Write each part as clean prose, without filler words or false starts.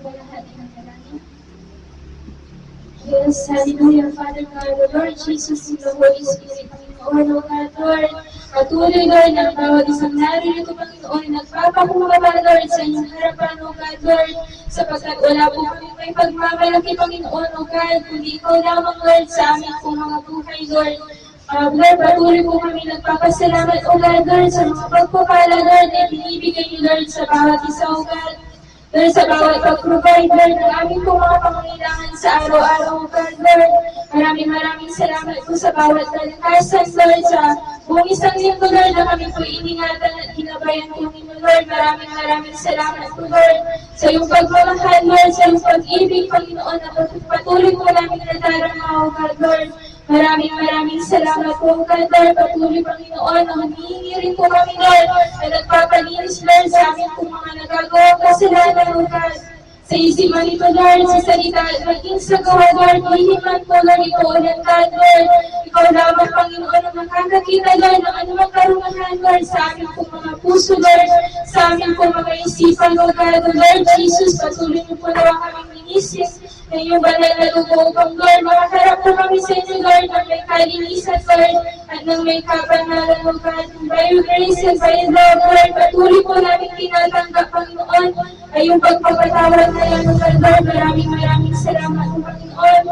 po lahat ng manalangin. Yes, hallelujah, Father God, the Lord Jesus, and the Holy Spirit, Panginoon, O God, Lord, patuloy, Lord, ng bawat isang naririto, Panginoon, nagpapakumbaba, Lord, sa inyong harapan, O God, Lord, sapagkat wala po kami may pagmamalaki, Panginoon, O God, kundi ikaw lamang, Lord, sa aming pong mga buhay, Lord. Lord, patuloy po kami nagpapasalamat, O God, Lord, sa mga pagpapala, Lord, na binibigay niyo, Lord, sa bawat isa, O God. Lord, sa bawat pag-provide, Lord, ng aming pong mga pangangailangan sa araw-araw, God, Lord. Maraming salamat po sa bawat kalikasan, Lord, sa buong isang linggo, Lord, na kami po iningatan at ginabayan po ninyo, Lord. Maraming salamat po, Lord, sa iyong pagmamahal, Lord, sa iyong pag-ibig, Panginoon, na patuloy po namin nadarama, O God, Lord. Maraming salamat po, God, Lord. Patuloy, Panginoon, na humihingi rin po kami, Lord, na nagpapalinis, Lord, sa aming po mga nagagawang kasalanan, O God. Sa isipan ito, Lord, sa salita at maging sa gawa, Lord, hihiman po, Lord, ito ulit, God, Lord. Ikaw lamang, Panginoon, ang makakakita, Lord, ng anumang karumahan, Lord, sa aming po mga puso, Lord, sa aming po mga isipan, O God, Lord Jesus, patuloy niyo po naman kaming inisip na iyong banal na dugo upang, Lord, makaharap po kami sa inyo, Lord, na may kalinisan, Lord, at nang may kapanalan, O God, by your grace and by your love, Lord, patuloy po namin tinatanggap, Panginoon, ay yung pagpapatawad na yan, O God, Lord. Maraming salamat, O Panginoon.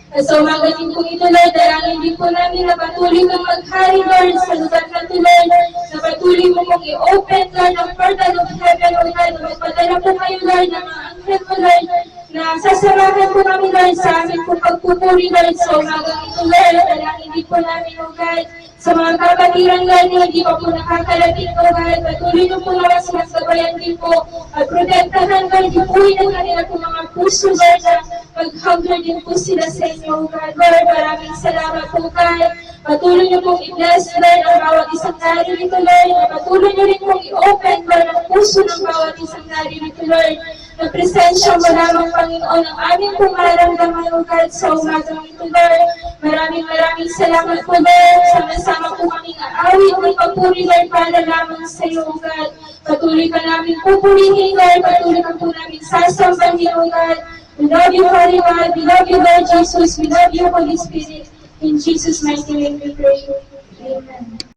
At sa umaga din po ito, Lord, dalangin din po namin na patuloy kang maghari, Lord, sa lugar na ito, Lord, na patuloy mo pong i-open, Lord, ang portal of heaven, O God, na magpadala po kayo, Lord, ng mga anghel mo, Lord, na sasamahan po kami, Lord, sa aming po pagpupuri, Lord, sa umaga ito, Lord. Dalangin din po namin, O God, sa mga kapatiran, Lord, na hindi pa po nakakarating, O God, patuloy niyo po naman sinasabayan din po at protektahan, Lord, ipuhin ang kanila po mga puso, Lord, na mag-hunger din po sila sa inyo, O God. Lord, maraming salamat po, God. Patuloy niyo pong i-bless, Lord, ang bawat isang naririto, Lord, na patuloy niyo rin pong i-open, Lord, ang puso ng bawat isang naririto, Lord, na presensya mo lamang, Panginoon, ang aming pong mararamdaman, O God, sa umagang ito, Lord. Maraming salamat po, Lord. Sama-sama po kaming aawit ng papuri, Lord, para lamang sa iyo, O God. Patuloy ka namin pupurihin, Lord. Patuloy ka po namin sasambahin, O God. We love you, Holy God. We love you, Lord Jesus. We love you, Holy Spirit. In Jesus' mighty name we pray. Amen.